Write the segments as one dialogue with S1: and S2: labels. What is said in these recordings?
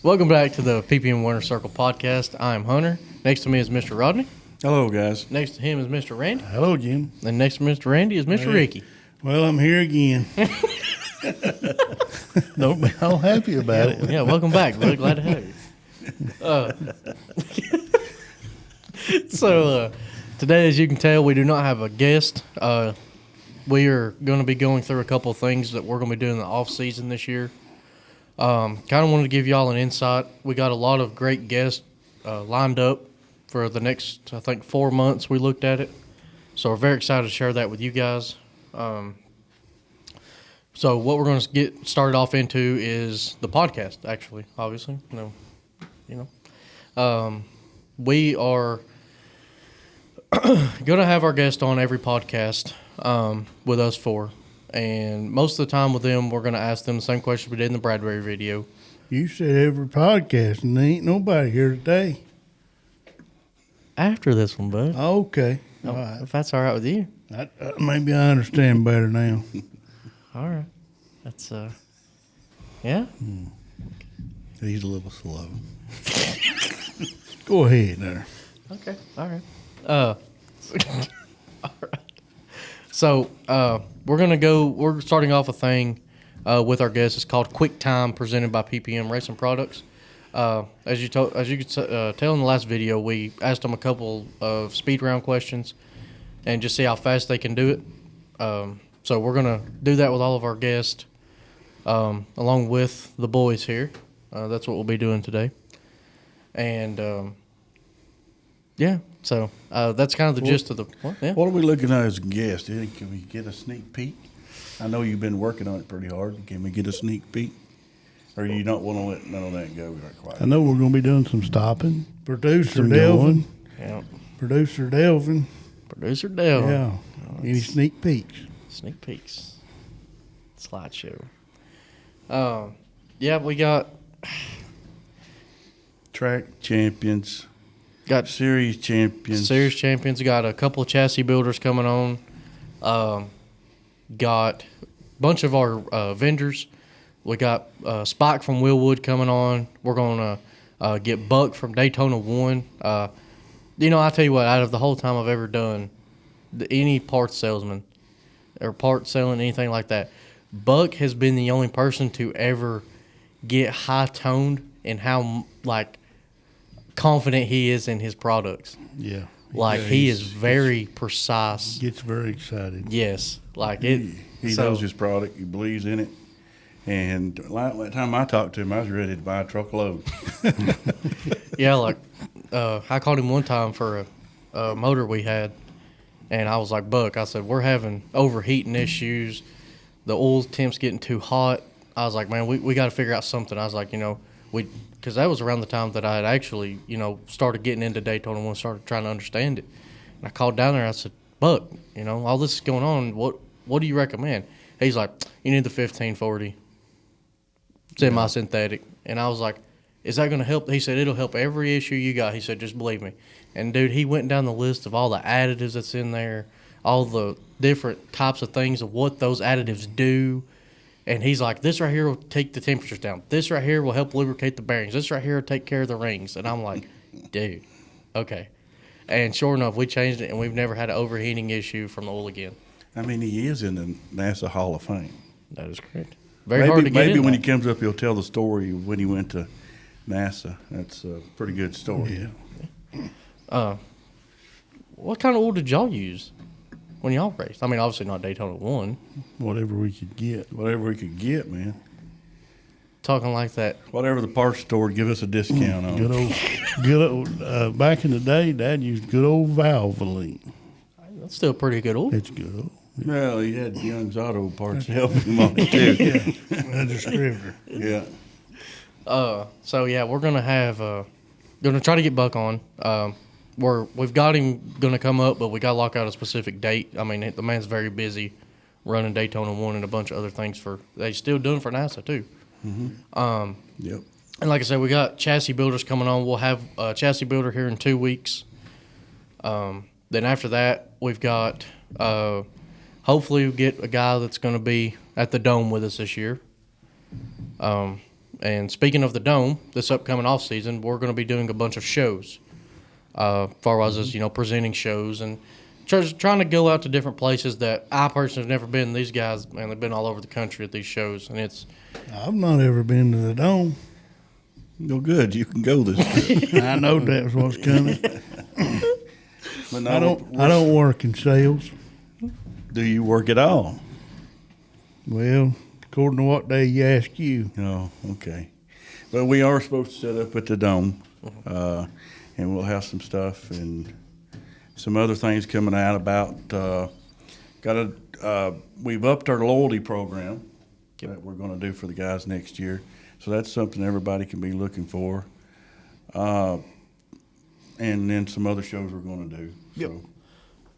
S1: Welcome back to the PPM Winter Circle podcast. I am Hunter. Next to me is Mr. Rodney.
S2: Hello, guys.
S1: Next to him is Mr. Randy.
S3: Hello, Jim.
S1: And next to Mr. Randy is Mr. Ricky.
S3: Well, I'm here again. Don't be all happy about it.
S1: Yeah, welcome back. Really glad to have you. So, today, as you can tell, we do not have a guest. We are going to be going through a couple of things that we're going to be doing in the off season this year. Kind of wanted to give y'all an insight. We got a lot of great guests lined up for the next, I think, 4 months we looked at it. So we're very excited to share that with you guys. So what we're going to get started off into is the podcast, actually, obviously. We are going to have our guest on every podcast with us four. And most of the time with them, we're going to ask them the same question we did in the Bradbury video.
S3: You said every podcast, and there ain't nobody here today.
S1: After this one, bud.
S3: Okay. All right.
S1: If that's all right with you.
S3: Maybe I understand better now.
S1: All right. That's, yeah?
S2: He's a little slow.
S3: Go ahead there.
S1: Okay. All right. All right. So, we're starting off a thing with our guests. It's called Quick Time, presented by PPM Racing Products. As you could tell in the last video, we asked them a couple of speed round questions and just see how fast they can do it. So we're going to do that with all of our guests, along with the boys here. That's what we'll be doing today. And, yeah, so that's kind of the gist of the...
S2: What are we looking at as a guest? Can we get a sneak peek? I know you've been working on it pretty hard. Can we get a sneak peek? Or do you not want to let none of that go right quiet?
S3: I know we're going to be doing some stopping. Producer Delvin.
S1: Yeah.
S3: Producer Delvin. Yeah. Any sneak peeks?
S1: Sneak peeks. Slideshow. Yeah, we got...
S2: Track champions.
S1: Got
S2: series champions.
S1: Got a couple of chassis builders coming on. Got a bunch of our vendors. We got Spike from Willwood coming on. We're going to get Buck from Daytona 1. I tell you what, out of the whole time I've ever done any parts salesman or parts selling, anything like that, Buck has been the only person to ever get high-toned in how, confident he is in his products.
S3: Yeah.
S1: He is very precise.
S3: Gets very excited.
S1: Yes.
S2: He knows his product. He believes in it. And that time I talked to him, I was ready to buy a truckload.
S1: Yeah, I called him one time for a motor we had, and I was like, Buck, I said, we're having overheating issues. The oil temp's getting too hot. I was like, man, we got to figure out something. I was like, because that was around the time that I had actually, started getting into Daytona 1, started trying to understand it. And I called down there and I said, Buck, all this is going on. What do you recommend? He's like, you need the 1540 semi-synthetic. And I was like, is that going to help? He said, it'll help every issue you got. He said, just believe me. And, dude, he went down the list of all the additives that's in there, all the different types of things of what those additives do. And he's like, this right here will take the temperatures down. This right here will help lubricate the bearings. This right here will take care of the rings. And I'm like, dude, okay. And sure enough, we changed it, and we've never had an overheating issue from the oil again.
S2: I mean, he is in the NASA Hall of Fame.
S1: That is correct. Very hard to get in.
S2: Maybe when he comes up, he'll tell the story of when he went to NASA. That's a pretty good story.
S3: Yeah.
S1: What kind of oil did y'all use when y'all raced? I mean, obviously not Daytona 1.
S3: Whatever we could get.
S2: Whatever we could get, man.
S1: Talking like that.
S2: Whatever the parts store would give us a discount on.
S3: Good old. Back in the day, Dad used good old Valvoline.
S1: That's still pretty good oil.
S3: It's good old.
S2: Well, he had Young's Auto Parts helping him on it, too.
S3: Yeah, a distributor.
S2: Yeah.
S1: So, yeah, we're going to have going to try to get Buck on. We've got him going to come up, but we got to lock out a specific date. I mean, the man's very busy running Daytona 1 and a bunch of other things he's still doing for NASA, too.
S2: Mm-hmm. Yep.
S1: And like I said, we got chassis builders coming on. We'll have a chassis builder here in 2 weeks. Then after that, we've got hopefully we'll get a guy that's going to be at the Dome with us this year. And speaking of the Dome, this upcoming off season, we're going to be doing a bunch of shows. Far as presenting shows and trying to go out to different places that I personally have never been. These guys, man, they've been all over the country at these shows, and it's.
S3: I've not ever been to the Dome.
S2: No good. You can go this year.
S3: I know that's what's coming.
S2: But no,
S3: I don't work in sales.
S2: Do you work at all?
S3: Well, according to what they ask you.
S2: Oh, okay. But we are supposed to set up at the Dome, and we'll have some stuff and some other things coming out about. We've upped our loyalty program that we're going to do for the guys next year. So that's something everybody can be looking for. And then some other shows we're going to do.
S1: Yep.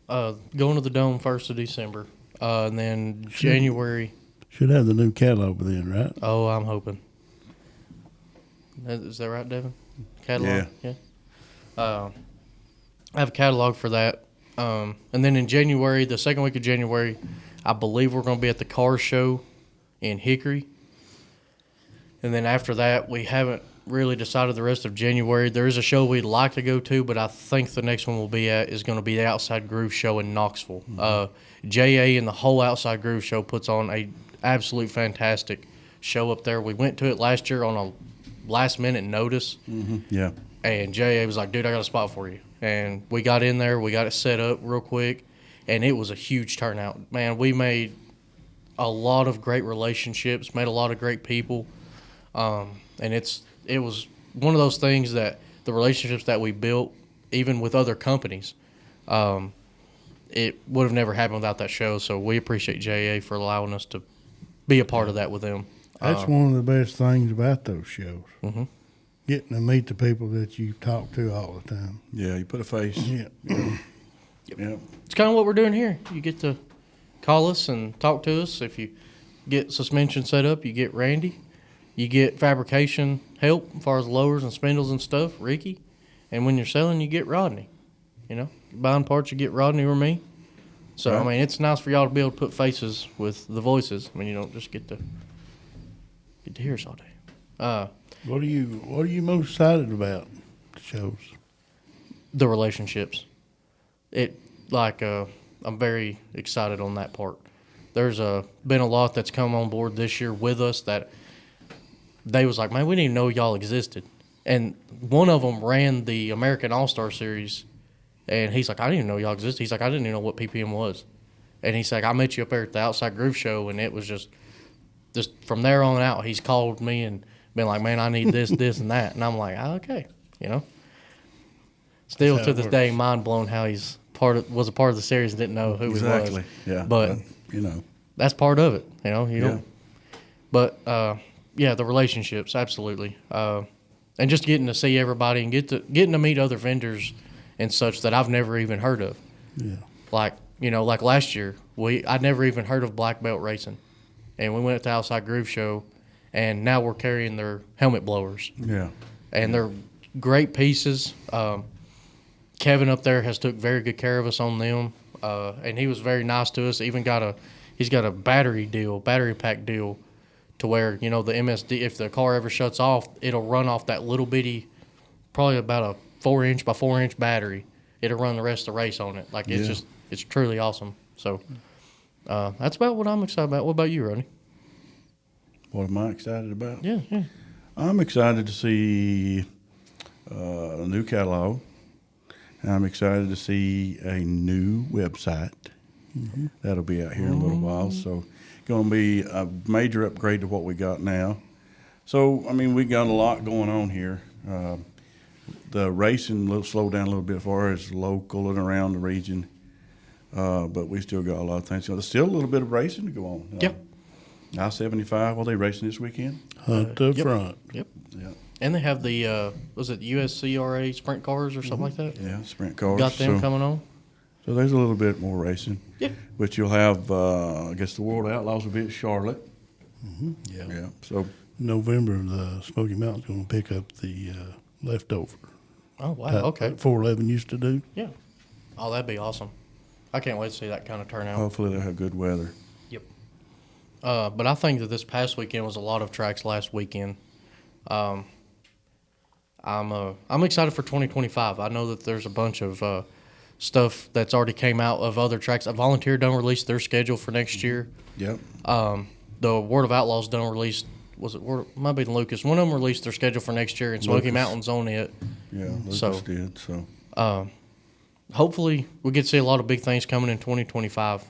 S2: So.
S1: Going to the Dome 1st of December. And then January.
S3: Should have the new catalog then, right?
S1: Oh, I'm hoping. Is that right, Devin? Catalog? Yeah. I have a catalog for that. And then in January, the second week of January, I believe we're going to be at the car show in Hickory. And then after that, we haven't really decided the rest of January. There is a show we'd like to go to, but I think the next one we'll be at is going to be the Outside Groove Show in Knoxville.
S2: Mm-hmm.
S1: JA and the whole Outside Groove Show puts on a absolute fantastic show up there. We went to it last year on a last-minute notice.
S2: Mm-hmm. Yeah.
S1: And JA was like, dude, I got a spot for you. And we got in there. We got it set up real quick, and it was a huge turnout. Man, we made a lot of great relationships, met a lot of great people. And it was one of those things that the relationships that we built, even with other companies, it would have never happened without that show. So we appreciate JA for allowing us to be a part of that with them.
S3: That's one of the best things about those shows.
S1: Mm-hmm.
S3: Getting to meet the people that you talk to all the time.
S2: Yeah, you put a face.
S3: Yeah.
S2: Yeah.
S1: It's kind of what we're doing here. You get to call us and talk to us. If you get suspension set up, you get Randy. You get fabrication help as far as lowers and spindles and stuff, Ricky. And when you're selling, you get Rodney. Buying parts, you get Rodney or me. So,
S2: Right.
S1: I mean, it's nice for y'all to be able to put faces with the voices. I mean, you don't just get to hear us all day.
S3: What are you most excited about the shows?
S1: The relationships. I'm very excited on that part. There's been a lot that's come on board this year with us that they was like, man, we didn't even know y'all existed. And one of them ran the American All-Star Series, and he's like, I didn't even know y'all existed. He's like, I didn't even know what PPM was. And he's like, I met you up there at the Outside Groove Show, and it was just from there on out, he's called me and been like, man, I need this, this, and that. And I'm like, okay, Still
S3: That's how
S1: to
S3: it
S1: this
S3: works.
S1: day, mind blown how he's was a part of the series and didn't know who he
S2: Exactly.
S1: was.
S2: Yeah.
S1: But that's part of it, you don't. But the relationships, absolutely, and just getting to see everybody and getting to meet other vendors and such that I've never even heard of.
S3: Yeah.
S1: Like last year, I'd never even heard of Black Belt Racing, and we went to the Outside Groove Show, and now we're carrying their helmet blowers.
S2: Yeah.
S1: And they're great pieces. Kevin up there has took very good care of us on them, and he was very nice to us. Even he's got a battery pack deal, to where the MSD, if the car ever shuts off, it'll run off that little bitty, probably about a 4-inch by 4-inch battery. It'll run the rest of the race on it. Like it's truly awesome. So that's about what I'm excited about. What about you, Rodney?
S2: What am I excited about?
S1: Yeah.
S2: I'm excited to see a new catalog. I'm excited to see a new website. Mm-hmm. That'll be out here in a little while. So, going to be a major upgrade to what we got now. So, I mean, we got a lot going on here. The racing will slow down a little bit as far as local and around the region. But we still got a lot of things. So there's still a little bit of racing to go on.
S1: Yep.
S2: I-75, well, they racing this weekend?
S3: Hunt the
S1: Yep.
S3: front.
S1: Yep.
S2: Yeah.
S1: And they have the was it USCRA sprint cars or something like that?
S2: Yeah, sprint cars.
S1: Got them coming on.
S2: So there's a little bit more racing.
S1: Yeah.
S2: But you'll have, I guess the World Outlaws will be at Charlotte.
S3: Yeah.
S2: Yeah. So,
S3: November, the Smoky Mountain's going to pick up the leftover.
S1: Oh wow.
S3: Type
S1: Okay.
S3: 411 used to do.
S1: Yeah. Oh, that'd be awesome. I can't wait to see that kind of turnout.
S2: hopefully they'll have good weather.
S1: Yep. But I think that this past weekend was a lot of tracks last weekend. I'm excited for 2025. I know that there's a bunch of stuff that's already came out of other tracks. Volunteer don't release their schedule for next year.
S2: Yep.
S1: The Word of Outlaws don't release. Was it Word? Might be Lucas. One of them released their schedule for next year, and Smoky
S2: Lucas.
S1: Mountain's on it.
S2: Yeah, Lucas
S1: So-
S2: did. So
S1: Hopefully, we get to see a lot of big things coming in 2025.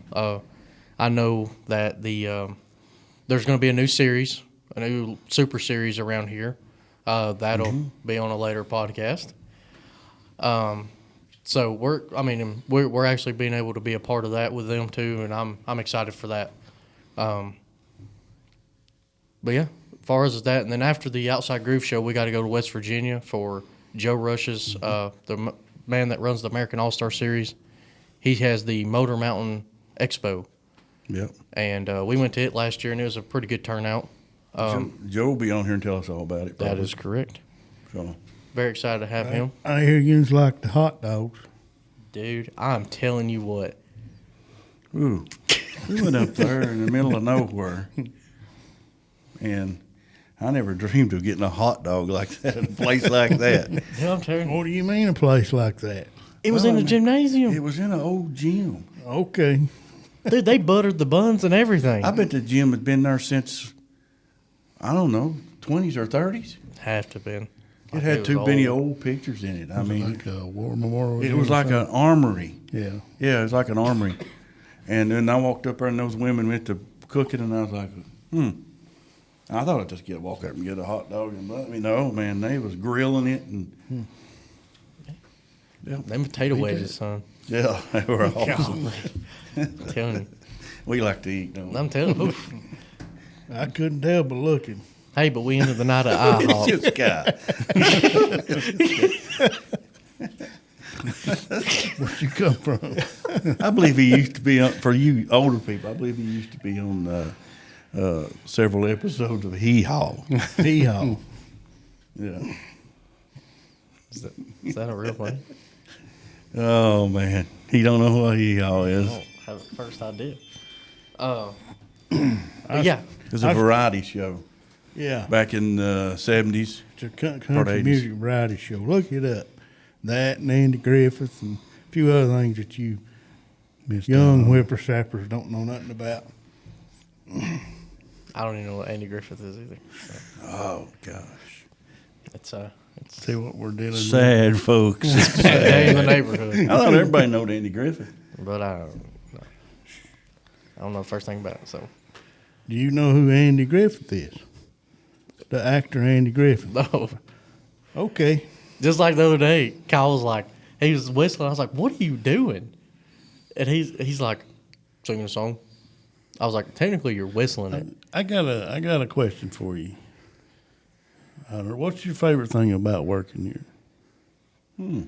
S1: I know that there's going to be a new series, a new super series around here. That'll be on a later podcast. So we're actually being able to be a part of that with them too, and I'm excited for that. But yeah, as far as that, and then after the Outside Groove show, we got to go to West Virginia for Joe Rush's the man that runs the American All-Star Series. He has the Motor Mountain Expo,
S2: yep.
S1: and we went to it last year, and it was a pretty good turnout.
S2: Joe will be on here and tell us all about it.
S1: That
S2: probably.
S1: is correct.
S2: So
S1: Very excited to have him.
S3: I hear you like the hot dogs.
S1: Dude, I'm telling you what.
S2: ooh, we went up there in the middle of nowhere, and I never dreamed of getting a hot dog like that in a place like that.
S1: Yeah, I'm telling you.
S3: What do you mean a place like that?
S1: It was in the gymnasium.
S2: It was in an old gym.
S3: Okay.
S1: Dude, they buttered the buns and everything.
S2: I bet the gym had been there since, I don't know, 20s or 30s.
S1: Have to have been.
S2: It had too many old pictures in it. I mean,
S3: Like a war memorial.
S2: it was like an armory.
S3: Yeah.
S2: Yeah, it was like an armory. And then I walked up there, and those women went to cooking, and I was like, I thought I'd just walk up and get a hot dog, and let me know, man, they was grilling it, and
S1: Them potato wedges, son.
S2: yeah, they were awesome.
S1: I'm telling you.
S2: We like to eat, don't we?
S1: I'm telling you.
S3: I couldn't tell but looking.
S1: Hey, but we ended the night at IHOP.
S2: This guy.
S3: Where'd you come from?
S2: I believe he used to be on, for you older people, I believe he used to be on several episodes of Hee Haw.
S3: Hee-haw.
S2: Yeah.
S1: Is that a real thing?
S2: Oh, man. He don't know what Hee Haw is.
S1: I don't have it first idea. But yeah.
S2: It was a variety show
S3: Yeah.
S2: back in the 70s.
S3: It's a country
S2: 80s.
S3: music variety show. Look it up. That and Andy Griffith and a few other things that you young whippersnappers don't know nothing about.
S1: I don't even know what Andy Griffith is either. So
S2: Oh, gosh.
S1: it's
S3: See what we're dealing with.
S2: Sad folks.
S1: bad day in the neighborhood.
S2: I thought everybody knowed Andy Griffith.
S1: But I don't know the first thing about it. So
S3: Do you know who Andy Griffith is? The actor Andy Griffith.
S1: no.
S3: Okay.
S1: Just like the other day, Kyle was like, he was whistling. I was like, "What are you doing?" And he's like, singing a song. I was like, "Technically, you're whistling it."
S3: I got a question for you. What's your favorite thing about working here?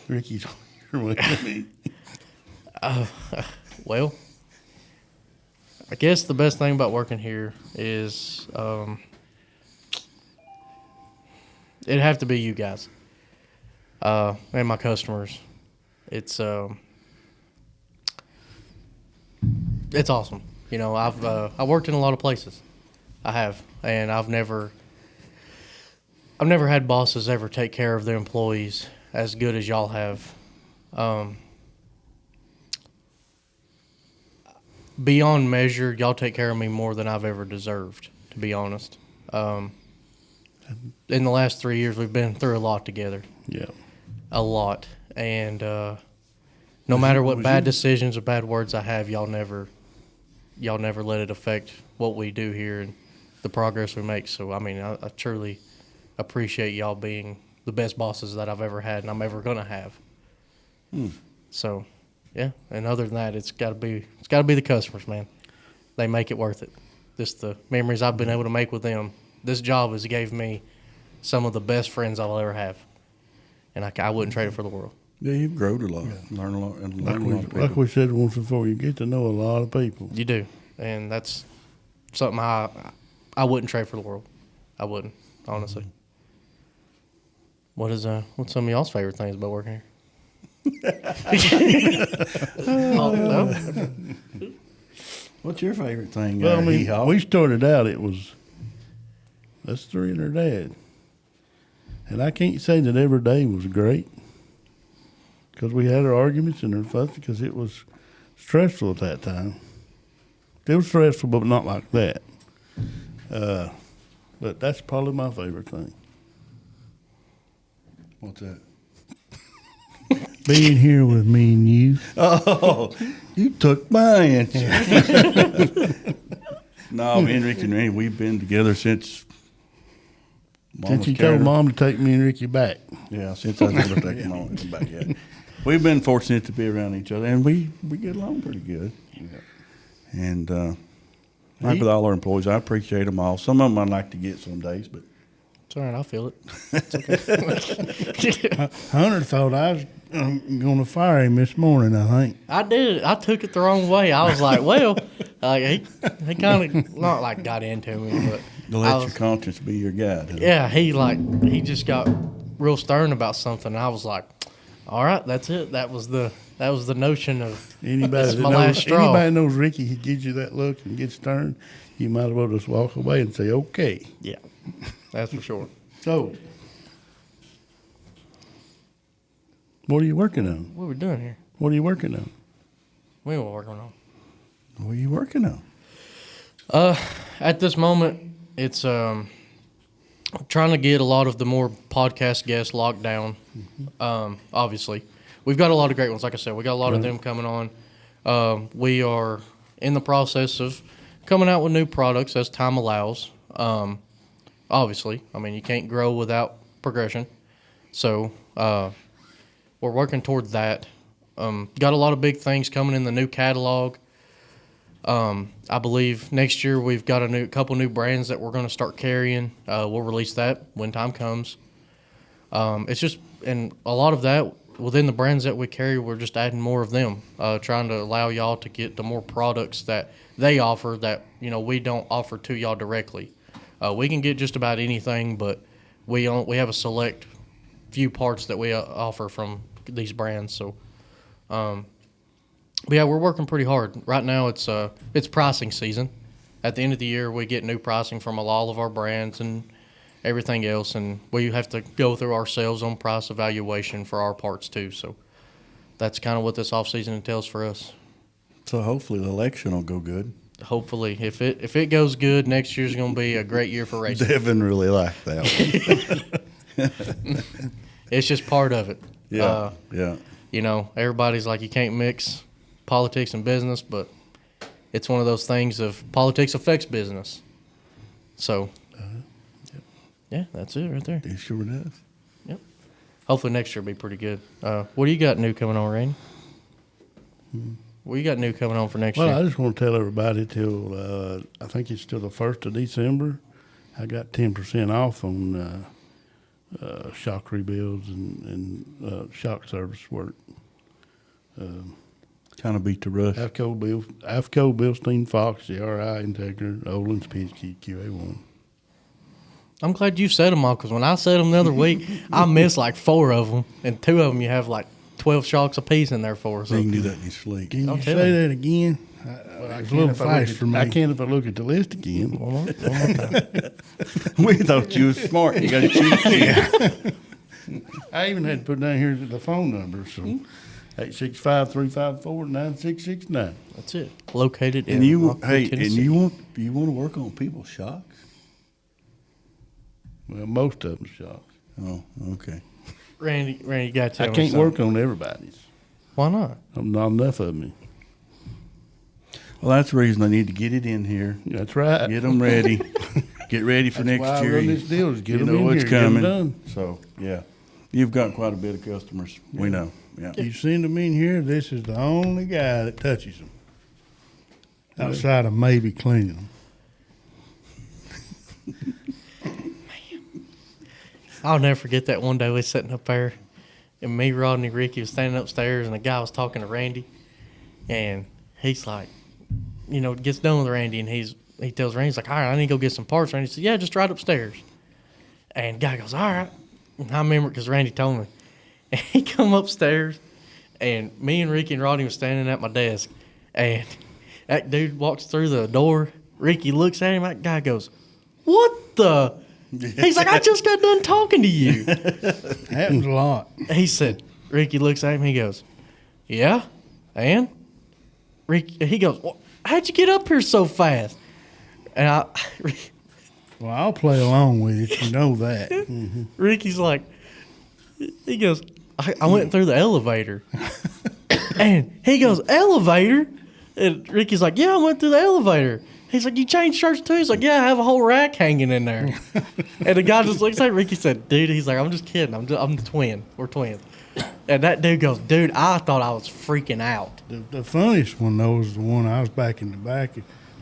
S3: Ricky's here with me.
S1: Well, I guess the best thing about working here is it'd have to be you guys and my customers. It's awesome. You know, I worked in a lot of places. I have, and I've never had bosses ever take care of their employees as good as y'all have. Beyond measure, y'all take care of me more than I've ever deserved, to be honest. In the last 3 years, we've been through a lot together.
S3: Yeah.
S1: A lot. And no matter what bad decisions or bad words I have, y'all never let it affect what we do here and the progress we make. So, I mean, I truly appreciate y'all being the best bosses that I've ever had and I'm ever going to have. So, yeah. And other than that, it's got to be the customers, man. They make it worth it. Just the memories I've been able to make with them. This job has gave me some of the best friends I'll ever have. And I wouldn't trade it for the world.
S2: Yeah, you've grown a lot, learned a lot, and learned a lot of people.
S3: Like we said once before, you get to know a lot of people.
S1: You do. And that's something I wouldn't trade for the world. I wouldn't, honestly. What's some of y'all's favorite things about working here? Oh, no?
S2: What's your favorite thing?
S3: Well, I mean,
S2: Hee-haw?
S3: we started out, it was us three and her dad. And I can't say that every day was great because we had our arguments and our fuss because it was stressful at that time. It was stressful, but not like that. But that's probably my favorite thing.
S2: What's that?
S3: Being here with me and you.
S2: Oh, you took my answer. No, me and Ricky and Randy, we've been together since Mom
S3: Since
S2: was
S3: you
S2: carrying
S3: told
S2: her.
S3: Mom to take me and Ricky back.
S2: Yeah, since I was able to take them on back yet. We've been fortunate to be around each other, and we get along pretty good. And like with all our employees, I appreciate them all. Some of them I'd like to get some days, but
S1: It's all right. I'll feel it. It's okay.
S3: Hunter thought I was going to fire him this morning, I think.
S1: I did. I took it the wrong way. I was like, well, he kind of not like got into me, but
S2: to
S1: I
S2: let
S1: was-
S2: your conscience be your guide. Huh?
S1: yeah, he just got real stern about something. I was like, all right, that's it. That was the notion of
S3: Anybody
S1: That's
S3: that
S1: my
S3: knows,
S1: last straw.
S3: anybody knows Ricky, he gives you that look and gets stern, you might as well just walk away and say, okay.
S1: yeah, that's for sure.
S3: So, what are you working on?
S1: What are we doing here?
S3: What are you working on?
S1: We were working on.
S2: What are you working on?
S1: At this moment, it's trying to get a lot of the more podcast guests locked down. Obviously, we've got a lot of great ones. Like I said, we got a lot of them coming on. We are in the process of coming out with new products as time allows. Obviously, I mean, you can't grow without progression. So we're working towards that. Got a lot of big things coming in the new catalog. I believe next year we've got a couple new brands that we're going to start carrying. We'll release that when time comes. It's just, and a lot of that within the brands that we carry, we're just adding more of them, trying to allow y'all to get the more products that they offer that, we don't offer to y'all directly. We can get just about anything, but we have a select few parts that we offer from these brands. So, but yeah, we're working pretty hard. Right now it's pricing season. At the end of the year, we get new pricing from all of our brands and everything else, and we have to go through our sales on price evaluation for our parts too. So that's kind of what this off season entails for us.
S2: So hopefully the election will go good.
S1: Hopefully, if it goes good, next year's going to be a great year for racing.
S2: Devin really liked that one.
S1: It's just part of it.
S2: Yeah, yeah.
S1: Everybody's like, you can't mix politics and business, but it's one of those things of politics affects business. So, yeah, that's it right there.
S2: It sure does.
S1: Yep. Hopefully next year will be pretty good. What do you got new coming on, Randy? What you got new coming on for next
S3: Well,
S1: year?
S3: I just want to tell everybody till, I think it's till the 1st of December, I got 10% off on shock rebuilds and shock service work.
S2: Kind of beat the rush.
S3: AFCO, Bilstein, Fox, CRI, Integra, Olin's, Penske, QA1.
S1: I'm glad you said them all, because when I said them the other week, I missed like 4 of them, and 2 of them you have like 12 shocks apiece in there for. So
S2: You can do that in your sleep.
S3: Can
S1: I'll
S3: you
S1: tell
S3: say
S1: you.
S3: that again? It's a little fast for me. I can't if I look at the list again.
S1: one more time.
S2: We thought you was smart. You got a cheat sheet.
S3: I even had to put down here the phone number, so 865-354-9669.
S1: That's it. Located in
S2: And you,
S1: Rockford,
S2: hey, and
S1: Tennessee.
S2: you want to work on people's shocks?
S3: Well, most of them shocks.
S2: Oh, okay.
S1: Randy, you got to tell
S3: I
S1: me
S3: can't
S1: something.
S3: work on everybody's.
S1: Why not?
S3: I'm not enough of me.
S2: Well, that's the reason I need to get it in here.
S3: That's right.
S2: Get them ready. Get ready for
S3: That's
S2: next
S3: why I
S2: year.
S3: run this deal is get
S2: you
S3: them
S2: know
S3: in
S2: what's
S3: here, get 'em
S2: coming.
S3: done.
S2: So yeah, you've got quite a bit of customers. We know. Yeah.
S3: You send them in here, this is the only guy that touches them. Outside of maybe cleaning them.
S1: I'll never forget that one day we was sitting up there, and me, Rodney, Ricky was standing upstairs, and the guy was talking to Randy, and he's like, gets done with Randy, and he tells Randy, he's like, all right, I need to go get some parts. Randy said, yeah, just right upstairs. And the guy goes, all right. And I remember because Randy told me. And he come upstairs, and me and Ricky and Rodney was standing at my desk, and That dude walks through the door. Ricky looks at him. That guy goes, "What the?" He's like, "I just got done talking to you."
S3: Happens a lot.
S1: He said, Ricky looks at him. He goes, "Yeah, and?" Ricky, he goes, well, "How'd you get up here so fast?" And
S3: Well, I'll play along with it. You know that.
S1: Ricky's like, he goes, I went through the elevator. And he goes, "Elevator?" And Ricky's like, "Yeah, I went through the elevator." He's like, "You changed shirts too?" He's like, "Yeah, I have a whole rack hanging in there." And the guy just looks at Ricky, said, "Dude," he's like, "I'm just kidding. I'm the twin. We're twins." And that dude goes, "Dude, I thought I was freaking out."
S3: The funniest one, though, was the one I was back in the back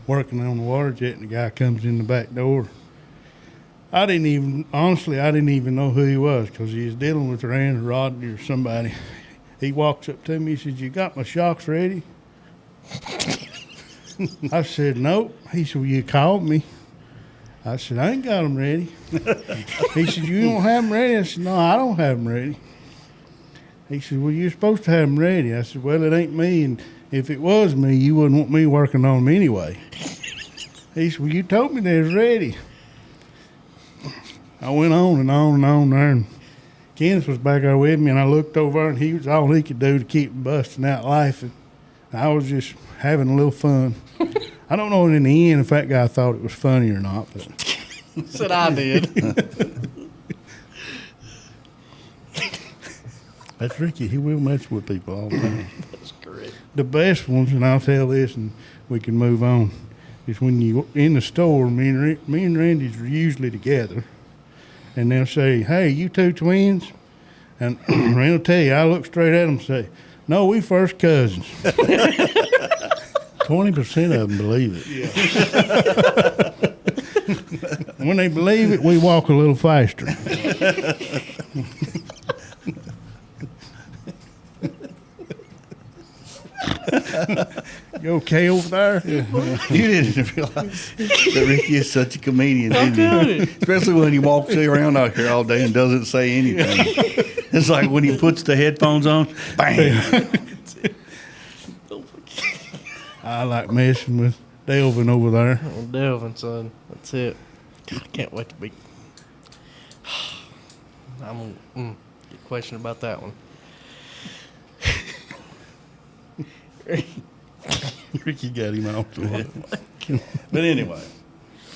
S3: working on the water jet, and the guy comes in the back door. I didn't even know who he was because he was dealing with Randy Rodney or somebody. He walks up to me, he says, "You got my shocks ready?" I said, "Nope." He said, "Well, you called me." I said, "I ain't got them ready." He said, "You don't have them ready?" I said, "No, I don't have them ready." He said, "Well, you're supposed to have them ready." I said, "Well, it ain't me, and if it was me, you wouldn't want me working on them anyway." He said, "Well, you told me they was ready." I went on and on and on there, and Kenneth was back there with me, and I looked over, and he was all he could do to keep busting out laughing. I was just having a little fun. I don't know in the end if that guy thought it was funny or not, but
S1: Said I did.
S3: that's Ricky. He will mess with people all the time.
S1: That's correct.
S3: The best ones, and I'll tell this, and we can move on, is when you in the store. Me and Randy's are usually together, and they'll say, "Hey, you two twins?" And Randy will tell you, I look straight at them and say, "No, we first cousins." 20% of them believe it. Yeah. When they believe it, we walk a little faster. You okay over there?
S2: You didn't realize that Ricky is such a comedian,
S1: How
S2: didn't
S1: could
S2: you?
S1: it?
S2: Especially when he walks around out here all day and doesn't say anything. It's like when he puts the headphones on, bang.
S3: I like messing with Delvin over there.
S1: Oh, Delvin, son. That's it. God, I can't wait to be. I'm going to get questioned about that one.
S3: Ricky got him off the way.
S2: But anyway,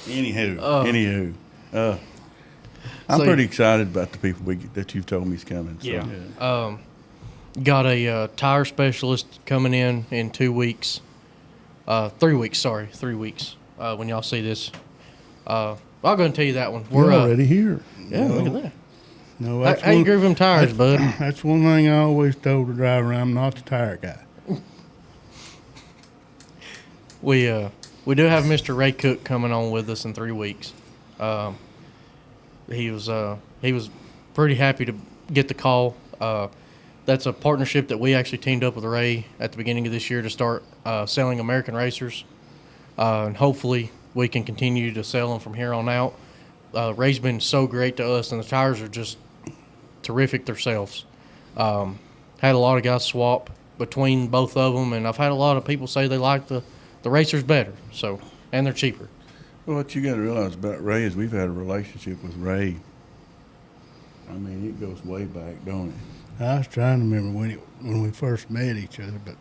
S2: anywho, I'm
S1: So-
S2: pretty excited about the people that you've told me is coming. So.
S1: Yeah. Got a tire specialist coming in 2 weeks. 3 weeks, sorry. 3 weeks. When y'all see this. I'll go ahead and tell you that one.
S3: We're already here.
S1: Yeah, look at that.
S3: No,
S1: How
S3: that's
S1: you
S3: one,
S1: groove them tires, bud?
S3: that's one thing I always told the driver. I'm not the tire guy.
S1: We do have Mr. Ray Cook coming on with us in 3 weeks. He was pretty happy to get the call. That's a partnership that we actually teamed up with Ray at the beginning of this year to start selling American racers, and hopefully we can continue to sell them from here on out. Ray's been so great to us, and the tires are just terrific themselves. Had a lot of guys swap between both of them, and I've had a lot of people say they like the racers better, so, and they're cheaper.
S2: Well, what you got to realize about Ray is we've had a relationship with Ray. I mean, it goes way back, don't it?
S3: I was trying to remember when we first met each other, but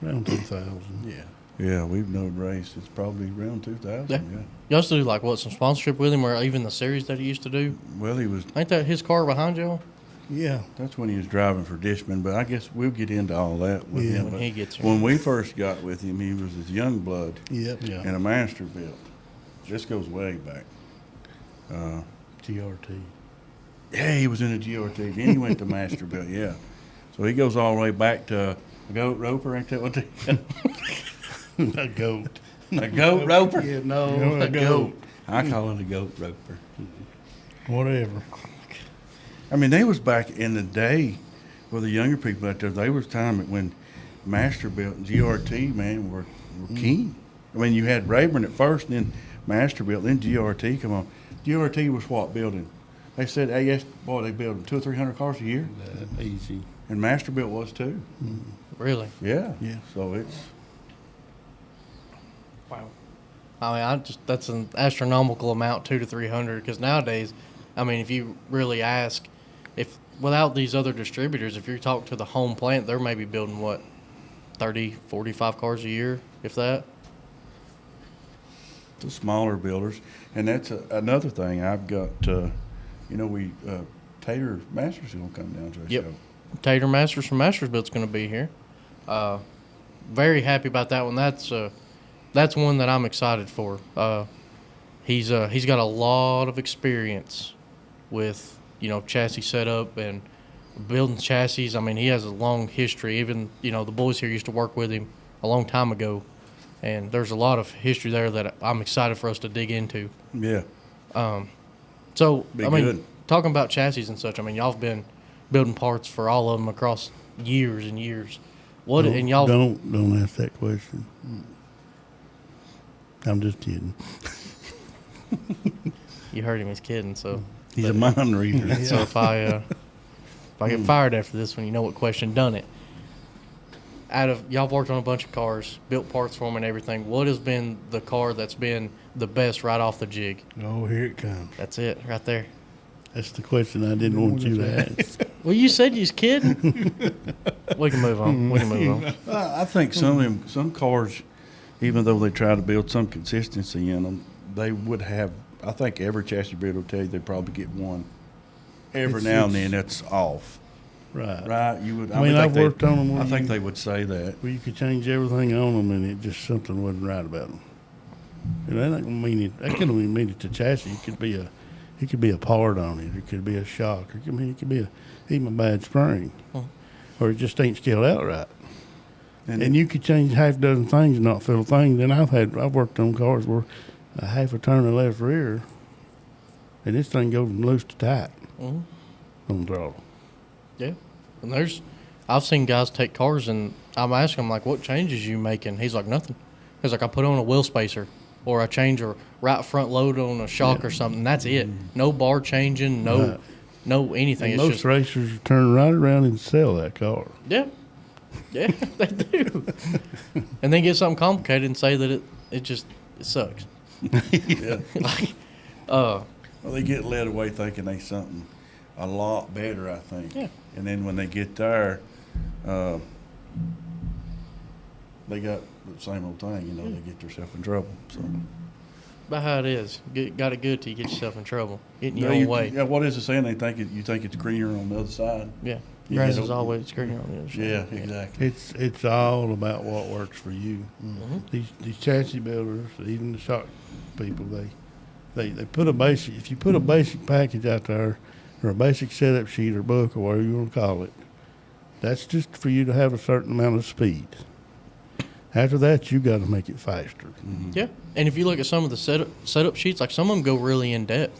S3: around 2000.
S2: Yeah. Yeah, we've known Ray since probably around 2000.
S1: Yeah.
S2: Yeah.
S1: You also do like some sponsorship with him, or even the series that he used to do.
S2: Well, he was.
S1: Ain't that his car behind y'all?
S3: Yeah.
S2: That's when he was driving for Dishman, but I guess we'll get into all that with
S3: Yeah.
S2: him.
S1: When
S2: But
S1: he gets here.
S2: when we first got with him, he was his young blood
S3: Yep.
S1: Yeah.
S2: and a Masterbuilt. This goes way back.
S3: GRT.
S2: Yeah, he was in a GRT. Then he went to Masterbuilt. Yeah, so he goes all the way back to a goat roper. Ain't that what they?
S3: A goat.
S2: A goat roper.
S3: Yeah, no,
S2: A goat. I call it a goat roper.
S3: Whatever.
S2: I mean, they was back in the day for the younger people out there. They was time when Masterbuilt and GRT, man, were king. I mean, you had Rayburn at first, and then Masterbuilt, then GRT. Come on, GRT was what building? They said, hey, yes, boy, they build 200 or 300 cars a year,
S3: Easy.
S2: and Masterbuilt was too.
S1: Really?
S2: Yeah.
S3: Yeah.
S2: So it's
S1: Wow. I mean, that's an astronomical amount, 200 to 300. Because nowadays, I mean, if you really ask, if without these other distributors, if you talk to the home plant, they're maybe building what, 30, 45 cars a year, if that.
S2: The smaller builders, and that's another thing. I've got, Tater Masters is going to come down to a
S1: Yep.
S2: show.
S1: Tater Masters from Mastersville's going to be here. Very happy about that one. That's one that I'm excited for. He's got a lot of experience with chassis setup and building chassis. I mean, he has a long history. Even the boys here used to work with him a long time ago, and there's a lot of history there that I'm excited for us to dig into.
S2: Yeah.
S1: So
S2: Be
S1: I mean,
S2: good.
S1: talking about chassis and such. I mean, y'all have been building parts for all of them across years and years. What and y'all
S3: don't ask that question. I'm just kidding.
S1: You heard him. He's kidding. So
S2: He's a mind reader.
S1: so if I get fired after this one, you know what question done it. Out of y'all have worked on a bunch of cars, built parts for them and everything. What has been the car that's been the best right off the jig?
S3: Oh, here it comes.
S1: That's it, right there.
S3: That's the question I didn't want you to ask.
S1: Well, you said you was kidding. We can move on. We can move on.
S2: I think some cars, even though they try to build some consistency in them, they would have. I think every chassis builder will tell you they probably get one every now and then that's off.
S3: Right.
S2: Right? You would.
S3: I mean, I've worked on them.
S2: I think they would say that.
S3: Well, you could change everything on them, and it just something wasn't right about them. And that don't mean it. That couldn't even mean it's a chassis. It could be a part on it. It could be a shock. It could be even a bad spring, or it just ain't scaled out right. And you could change half a dozen things and not feel a thing. Then I've worked on cars where a half a turn of left rear, and this thing goes from loose to tight on the throttle.
S1: Yeah, and I've seen guys take cars and I'm asking him like, what changes you making? He's like, nothing. He's like, I put on a wheel spacer or I change a right front load on a shock or something. That's it. No bar changing, no anything.
S3: And
S1: It's
S3: most
S1: just
S3: racers turn right around and sell that car.
S1: yeah, they do. And then get something complicated and say that it sucks.
S2: Yeah.
S1: Like,
S2: Well, they get led away thinking they something a lot better, I think.
S1: Yeah.
S2: And then when they get there, they got the same old thing. They get themselves in trouble. So.
S1: about how it is. Got it good till you get yourself in trouble. Getting your own way.
S2: Yeah. What is it saying? You think it's greener on the other side.
S1: Yeah.
S2: You
S1: Grass
S2: get
S1: is
S2: a-
S1: always greener on the other side.
S2: Yeah. Exactly.
S3: It's all about what works for you.
S1: Mhm.
S3: These chassis builders, even the shock people, they put a basic. If you put a basic package out there, or a basic setup sheet or book or whatever you want to call it, that's just for you to have a certain amount of speed. After that, you got to make it faster.
S1: Yeah, and if you look at some of the setup sheets, like some of them go really in depth.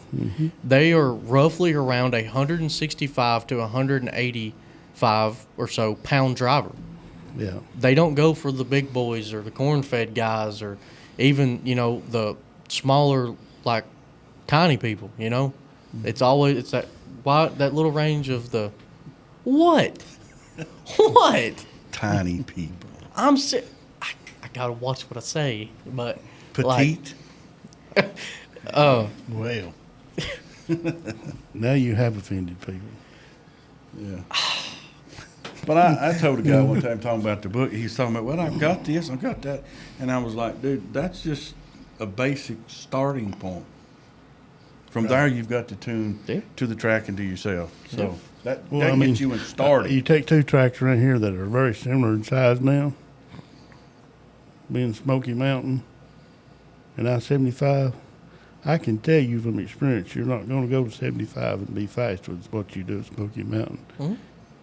S1: They are roughly around 165 to 185 or so pound driver.
S3: Yeah.
S1: They don't go for the big boys or the corn-fed guys or even the smaller like tiny people. It's always that little range of the what what
S2: Tiny people.
S1: I gotta watch what I say, but
S2: Petite.
S3: Well, now you have offended people.
S2: Yeah. But I told a guy one time talking about the book. He's talking about, well, I've got this, I've got that, and I was like, dude, that's just a basic starting point. From there, you've got to tune to the track and to yourself. So that gets you in started.
S3: You take two tracks around here that are very similar in size now, being Smoky Mountain and I-75. I can tell you from experience, you're not going to go to 75 and be fast with what you do at Smoky Mountain.
S1: Mm-hmm.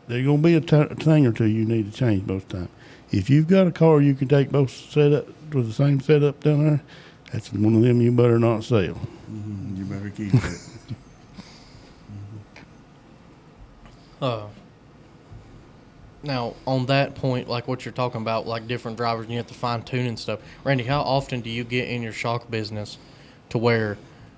S3: There's going to be a thing or two you need to change most times. If you've got a car you can take both setup with the same setup down there, that's one of them you better not sell.
S2: You better keep it.
S1: Now, on that point, like what you're talking about, like different drivers, and you have to fine tune and stuff. Randy, how often do you get in your shock business to where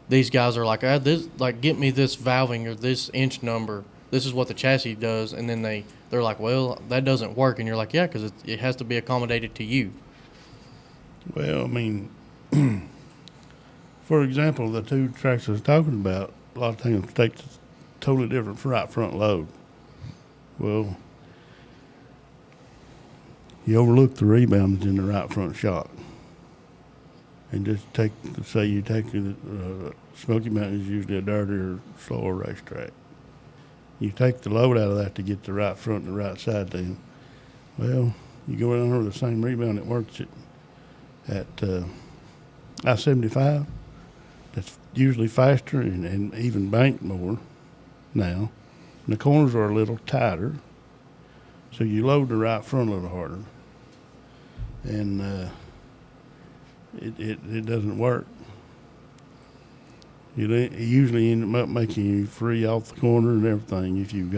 S1: these guys are like, get me this valving or this inch number. This is what the chassis does, and then they're like, well, that doesn't work, and you're like, yeah, because it has to be accommodated to you.
S3: Well, I mean, For example, the two tracks I was talking about, a lot of times take a totally different right front load. Well, you overlook the rebounds in the right front shock. And just say you take Smoky Mountain is usually a dirtier, slower racetrack. You take the load out of that to get the right front and the right side down. Well, you go down over the same rebound that works at I-75. That's usually faster and even banked more now. And the corners are a little tighter, so you load the right front a little harder. And it doesn't work. You usually end up making you free off the corner and everything if you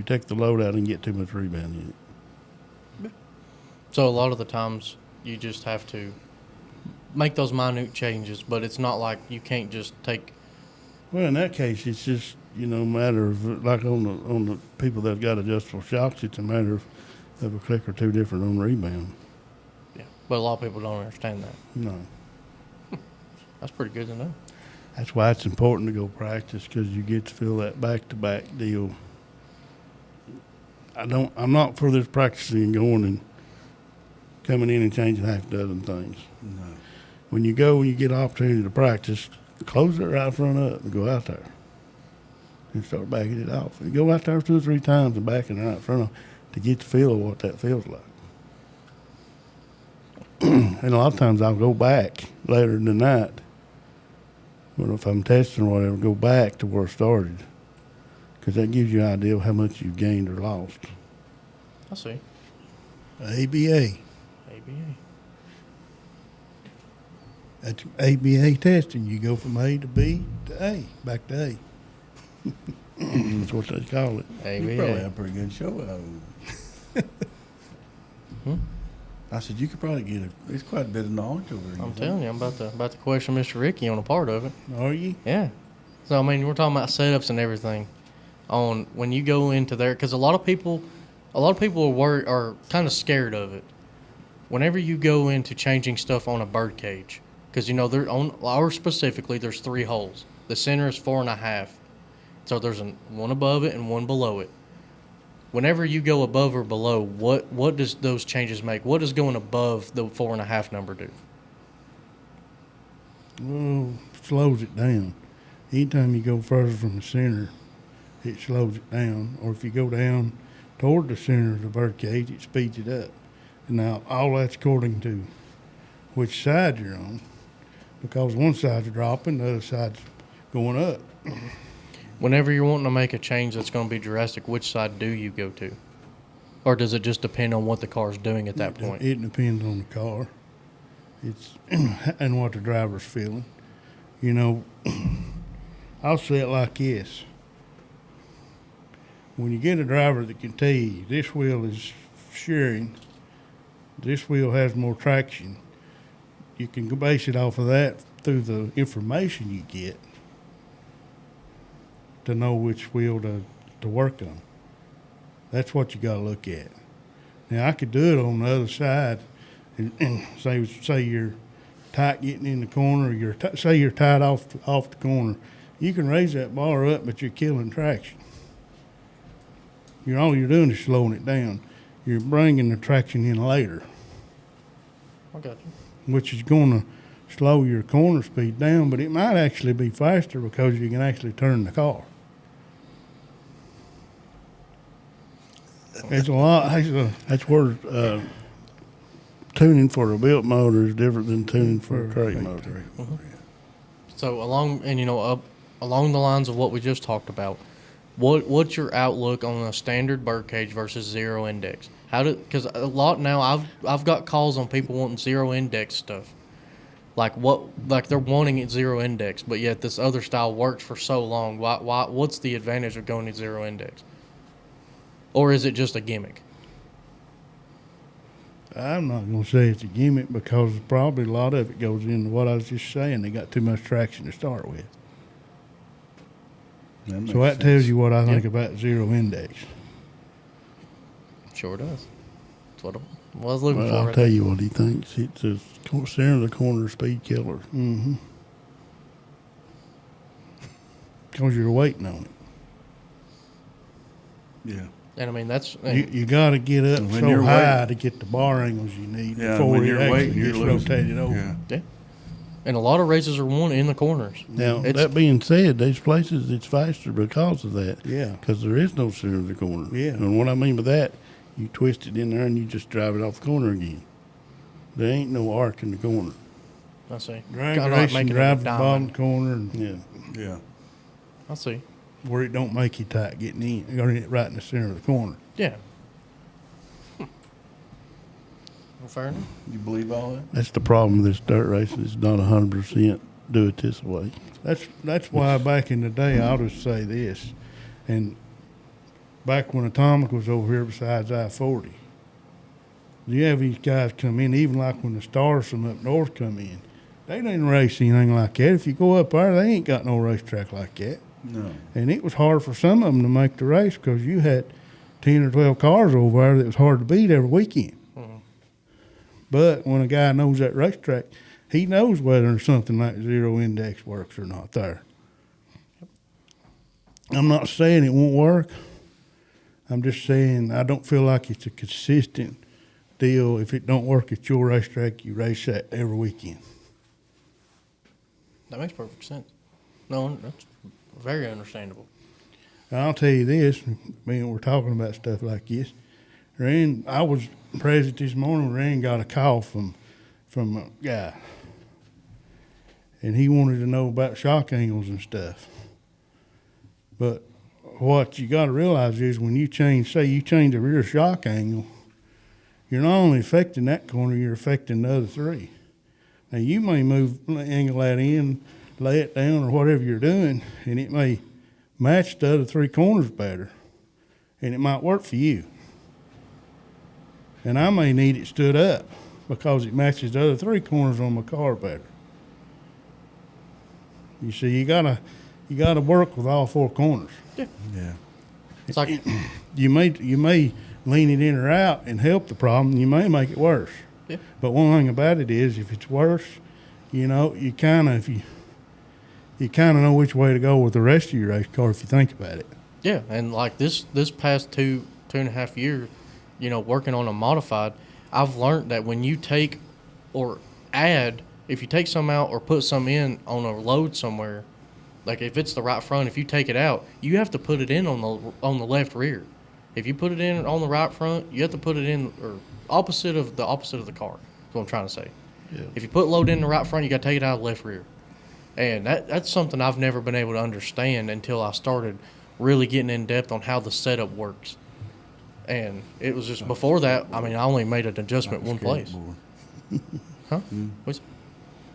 S3: take the load out and get too much rebound in it.
S1: So a lot of the times you just have to make those minute changes, but it's not like you can't just take.
S3: Well, in that case, it's just a matter of like on the people that've got adjustable shocks, it's a matter of a click or two different on rebound.
S1: Yeah, but a lot of people don't understand that.
S3: No,
S1: That's pretty good to know.
S3: that's why it's important to go practice because you get to feel that back-to-back deal. I'm not for this practicing and going and coming in and changing half a dozen things.
S2: No.
S3: When you get an opportunity to practice, close that right front up and go out there and start backing it off. And go out there 2 or 3 times and back it right front up to get the feel of what that feels like. And a lot of times I'll go back later in the night. Well, if I'm testing or whatever, go back to where it started because that gives you an idea of how much you've gained or lost.
S1: I see.
S3: ABA.
S1: ABA.
S3: That's ABA testing. You go from A to B to A, back to A. That's what they call it.
S2: You probably have a pretty good show out of it. I said you could probably it's quite a bit of knowledge over here.
S1: I'm telling you, I'm about to question Mr. Ricky on a part of it.
S3: Are you?
S1: Yeah. So I mean, we're talking about setups and everything. On when you go into there, because a lot of people are kind of scared of it. Whenever you go into changing stuff on a bird cage, because there on ours specifically, there's 3 holes. The center is 4.5, so there's one above it and one below it. Whenever you go above or below, what does those changes make? What does going above the 4.5 number do?
S3: Well, slows it down. Anytime you go further from the center, it slows it down. Or if you go down toward the center of the bird cage, it speeds it up. And now all that's according to which side you're on, because one side's dropping, the other side's going up.
S1: Whenever you're wanting to make a change that's going to be drastic, which side do you go to? Or does it just depend on what the car's doing at that point?
S3: It depends on the car. It's and what the driver's feeling. I'll say it like this. When you get a driver that can tell you this wheel is shearing, this wheel has more traction, you can base it off of that through the information you get to know which wheel to work on. That's what you got to look at. Now, I could do it on the other side and say you're tight getting in the corner, or say you're tight off the corner. You can raise that bar up, but you're killing traction. All you're doing is slowing it down. You're bringing the traction in later.
S1: I got you.
S3: Which is going to slow your corner speed down, but it might actually be faster because you can actually turn the car. It's a lot. That's where tuning for a built motor is different than tuning for a crate motor.
S1: Mm-hmm. So along the lines of what we just talked about, what's your outlook on a standard birdcage versus zero index? Because a lot now I've got calls on people wanting zero index stuff, like they're wanting it zero index, but yet this other style works for so long. What's the advantage of going to zero index? Or is it just a gimmick?
S3: I'm not going to say it's a gimmick because probably a lot of it goes into what I was just saying. They got too much traction to start with. So that tells you what I think about zero index.
S1: Sure does. That's what What I was looking
S3: Well,
S1: for.
S3: I'll
S1: right
S3: tell
S1: there.
S3: you what he thinks. It's a center of the corner speed killer. Mm-hmm. Because you're waiting on it.
S2: Yeah.
S1: And I mean, that's
S3: You got to get up
S2: And when
S3: so
S2: you're
S3: high
S2: waiting-
S3: to get the bar angles you need
S2: Yeah,
S3: before
S2: when
S3: it
S2: you're
S3: actually
S2: waiting, you're
S3: gets
S2: losing.
S3: rotated over.
S2: Yeah.
S1: yeah. And a lot of races are won in the corners.
S3: Now,
S1: It's-
S3: that being said, these places it's faster because of that.
S2: Yeah.
S3: Because there is no center of the corner.
S2: Yeah.
S3: And what I mean by that, you twist it in there and you just drive it off the corner again. There ain't no arc in the corner.
S1: I see.
S3: Drag
S1: Kinda like
S3: racing,
S1: making it a
S3: drive the bottom
S1: diamond.
S3: corner, and yeah,
S2: Yeah.
S1: I see.
S3: where it don't make you tight getting in. You're going to get right in the center of the corner.
S1: Yeah. Well, fair enough.
S2: You believe all that?
S3: That's the problem with this dirt racing. It's not 100% do it this way. That's why back in the day, I'll just say this, and back when Atomic was over here besides I-40, you have these guys come in, even like when the Stars from up north come in, they didn't race anything like that. If you go up there, they ain't got no racetrack like that.
S2: No.
S3: And it was hard for some of them to make the race because you had 10 or 12 cars over there that was hard to beat every weekend. But when a guy knows that racetrack, he knows whether something like zero index works or not there. I'm not saying it won't work. I'm just saying I don't feel like it's a consistent deal. If it don't work at your racetrack, you race that every weekend.
S1: That makes perfect sense. No, that's very understandable.
S3: And I'll tell you this, when we're talking about stuff like this, I was present this morning. Rand got a call from a guy, and he wanted to know about shock angles and stuff. But what you got to realize is when you change the rear shock angle, you're not only affecting that corner, you're affecting the other three. Now you may angle that in, lay it down, or whatever you're doing, and it may match the other three corners better, and it might work for you. And I may need it stood up because it matches the other three corners on my car better. You see, you gotta work with all four corners.
S2: Yeah.
S1: It's like
S3: You may lean it in or out and help the problem. You may make it worse.
S1: Yeah.
S3: But one thing about it is, if it's worse, you kind of know which way to go with the rest of your race car if you think about it.
S1: yeah, and like this past 2.5 years, working on a modified, I've learned that when you take or add, if you take some out or put some in on a load somewhere, like if it's the right front, if you take it out, you have to put it in on the left rear. If you put it in on the right front, you have to put it in or opposite of the car. That's what I'm trying to say.
S3: Yeah.
S1: If you put load in the right front, you got to take it out of the left rear. And that's something I've never been able to understand until I started really getting in depth on how the setup works. And it was just before that, I only made an adjustment one place.
S2: Skateboard.
S1: Huh? What's-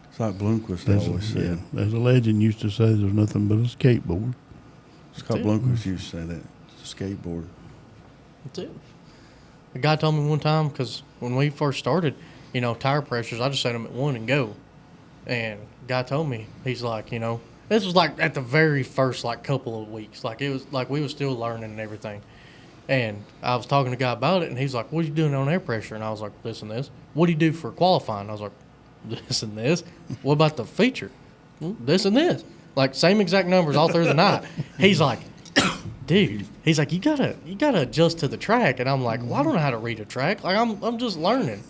S2: It's like Bloomquist always said.
S3: There's a legend used to say there's nothing but a skateboard.
S2: Scott
S1: it.
S2: Bloomquist used to say that. It's a skateboard.
S1: That's it. A guy told me one time, because when we first started, tire pressures, I just set them at 1 and go. And guy told me, he's like, this was like at the very first couple of weeks. Like it was like we were still learning and everything. And I was talking to a guy about it, and he's like, what are you doing on air pressure? And I was like, this and this. What do you do for qualifying? I was like, this and this. What about the feature? "Well, this and this." Like same exact numbers all through the night. He's like, dude, he's like, you gotta adjust to the track. And I'm like, well, I don't know how to read a track. Like I'm just learning.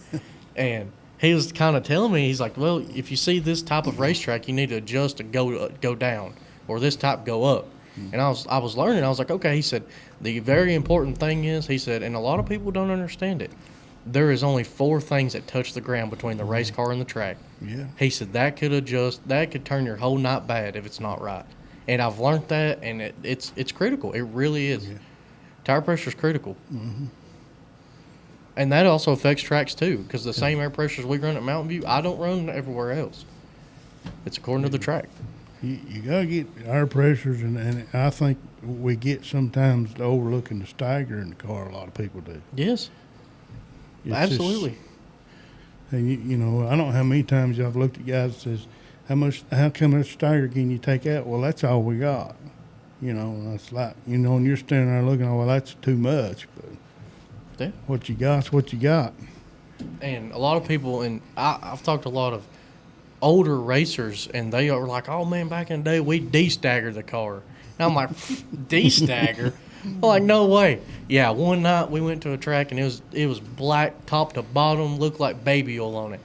S1: And he was kind of telling me, he's like, well, if you see this type of racetrack, you need to adjust and go down, or this type go up. And I was learning. I was like, okay. He said, the very important thing is, he said, and a lot of people don't understand it, there is only 4 things that touch the ground between the race car and the track.
S3: Yeah.
S1: He said that could turn your whole night bad if it's not right. And I've learned that, and it's critical. It really is. Yeah. Tire pressure is critical. Mm-hmm. And that also affects tracks too, because the same air pressures we run at Mountain View, I don't run everywhere else. It's according to the track.
S3: You got to get air pressures, and I think we get sometimes overlooking the stagger in the car. A lot of people do.
S1: Yes.
S3: It's
S1: Absolutely.
S3: And I don't know how many times I've looked at guys that says, how come much stagger can you take out? Well, that's all we got. And it's like, and you're standing there looking, well, that's too much. But
S1: Yeah.
S3: what you got's what you got.
S1: And a lot of people, and I've talked to a lot of older racers, and they are like, "Oh man, back in the day, we de-staggered the car." And I'm like, "De-stagger?" I'm like, "No way." Yeah, one night we went to a track, and it was black top to bottom, looked like baby oil on it.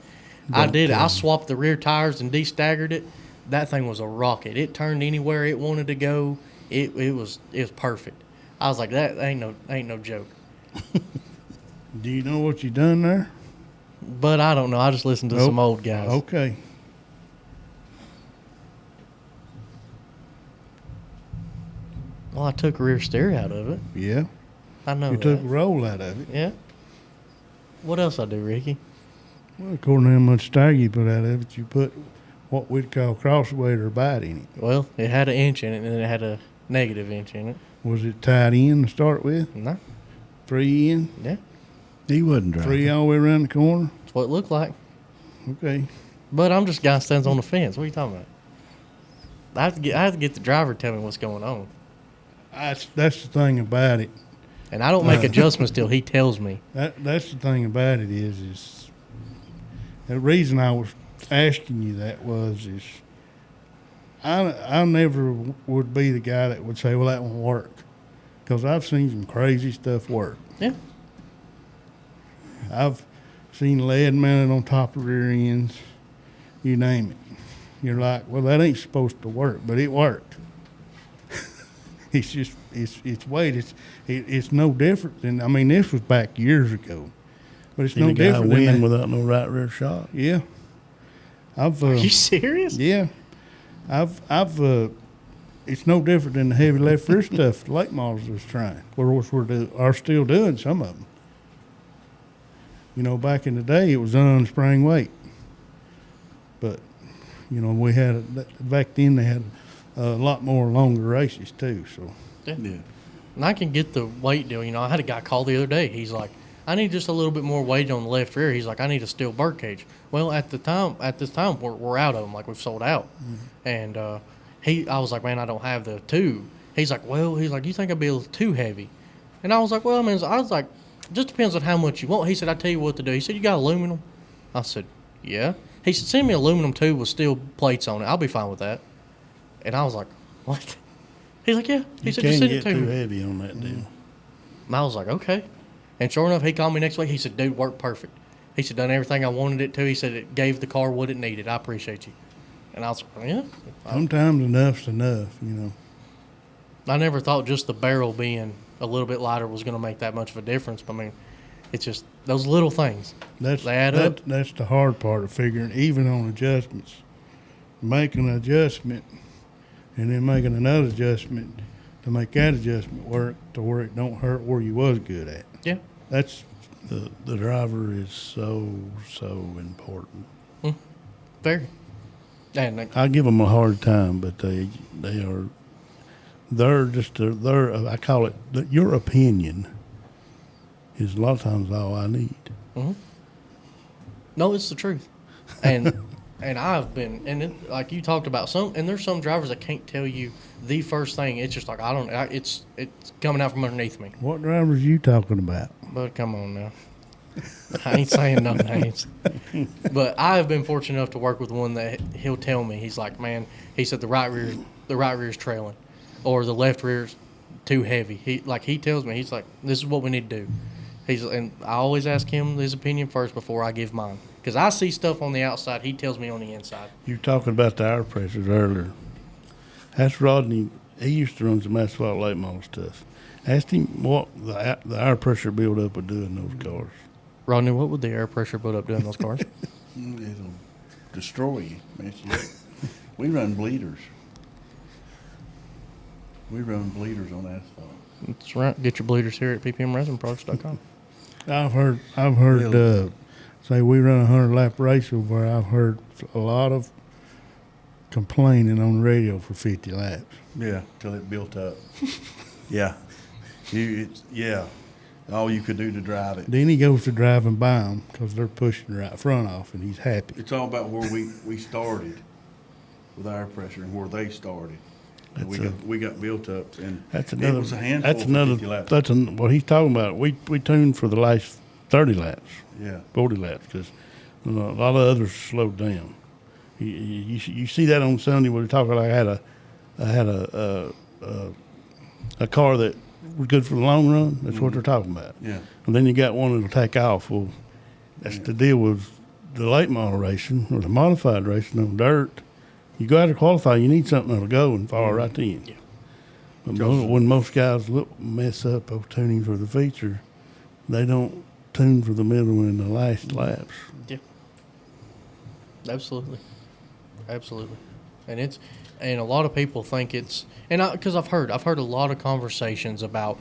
S1: I did it. I swapped the rear tires and de-staggered it. That thing was a rocket. It turned anywhere it wanted to go. It was perfect. I was like, that ain't no joke.
S3: Do you know what you done there?
S1: But I don't know. I just listened to some old guys.
S3: Okay.
S1: Well, I took rear steer out of it.
S3: Yeah.
S1: I know
S3: You
S1: that.
S3: took a roll out of it.
S1: Yeah. What else I do, Ricky?
S3: Well, according to how much stag you put out of it, you put what we'd call crossweight or bite in it.
S1: Well, it had an inch in it, and then it had a negative inch in it.
S3: Was it tied in to start with?
S1: No.
S3: 3 in?
S1: Yeah.
S2: He wasn't driving.
S3: 3 all the way around the corner?
S1: That's what it looked like.
S3: Okay.
S1: But I'm just a guy that stands on the fence. What are you talking about? I have to get the driver to tell me what's going on.
S3: That's the thing about it.
S1: And I don't make adjustments till he tells me.
S3: That's the thing about it is the reason I was asking you that is I never would be the guy that would say, well, that won't work. Because I've seen some crazy stuff work.
S1: Yeah.
S3: I've seen lead mounted on top of rear ends, you name it. You're like, well, that ain't supposed to work, but it worked. It's just, it's weight. It's no different than, I mean, this was back years ago. But it's
S2: Seen
S3: no
S2: a guy
S3: different than
S2: win
S3: that.
S2: without no right rear shock.
S3: Yeah. I've
S1: Are you serious?
S3: yeah. I've it's no different than the heavy left rear stuff the late models was trying. Are still doing some of them. You know, back in the day it was unspring weight. But you know, we had back then they had a lot more longer races too, so
S2: Yeah.
S1: And I can get the weight deal. You know, I had a guy call the other day. He's like, I need just a little bit more weight on the left rear. He's like, I need a steel bird cage. Well, at this time, we're out of them. Like, we've sold out. Mm-hmm. And I was like, man, I don't have the tube. He's like, you think I'd be a little too heavy? And I was like, well, I mean, just depends on how much you want. He said, I tell you what to do. He said, you got aluminum? I said, yeah. He said, send me an aluminum tube with steel plates on it. I'll be fine with that. And I was like, what? He's like, yeah. He said, just send it to
S2: too
S1: me.
S2: heavy on that deal.
S1: And I was like, okay. And sure enough, he called me next week. He said, dude, worked perfect. He said, done everything I wanted it to. He said, it gave the car what it needed. I appreciate you. And I was like, yeah.
S3: sometimes enough's enough, you know.
S1: I never thought just the barrel being a little bit lighter was going to make that much of a difference. But, I mean, it's just those little things. They add up.
S3: That's the hard part of figuring, even on adjustments. Making an adjustment and then making another adjustment to make that adjustment work to where it don't hurt where you was good at.
S1: Yeah.
S3: That's
S2: The driver is so important.
S1: Very. And
S2: I give them a hard time, but they're I call it your opinion is a lot of times all I need.
S1: mm-hmm. No, it's the truth. And and I've been, and it, like you talked about, there's some drivers that can't tell you the first thing. It's just like, it's coming out from underneath me.
S3: what drivers you talking about?
S1: But come on now. I ain't saying no names. But I have been fortunate enough to work with one that he'll tell me, he's like, man, he said the right rear's trailing, or the left rear's too heavy. He tells me, he's like, this is what we need to do. And I always ask him his opinion first before I give mine. Because I see stuff on the outside, he tells me on the inside.
S2: You were talking about the air pressures earlier. Ask Rodney, he used to run some asphalt late model stuff. Asked him what the air pressure buildup would do in those cars.
S1: Rodney, what would the air pressure build up do in those cars?
S2: It'll destroy you. We run bleeders. We run bleeders on asphalt.
S1: That's right. Get your bleeders here at ppmresinproducts.com.
S3: I've heard say we run a 100-lap race over. I've heard a lot of complaining on the radio for 50 laps.
S2: Yeah, till it built up. Yeah. All you could do to drive it.
S3: Then he goes to driving by them because they're pushing the right front off, and he's happy.
S2: It's all about where we started with air pressure and where they started. And we got built up, and
S3: That's another.
S2: it was a handful
S3: That's
S2: for
S3: another.
S2: 50 laps.
S3: That's what he's talking about. We tuned for the last 30 laps,
S2: Yeah.
S3: 40 laps, because a lot of others slowed down. You see that on Sunday where they talk like I had a car that was good for the long run. That's what they're talking about.
S2: Yeah.
S3: And then you got one that'll take off. Well, that's the deal with the late model racing or the modified racing on dirt. You go out to qualify, you need something that'll go and fall right in.
S1: Yeah.
S3: But when most guys mess up of tuning for the feature, they don't tune for the middle and the last laps.
S1: Yeah. Absolutely. Absolutely. And a lot of people think it's, because I've heard a lot of conversations about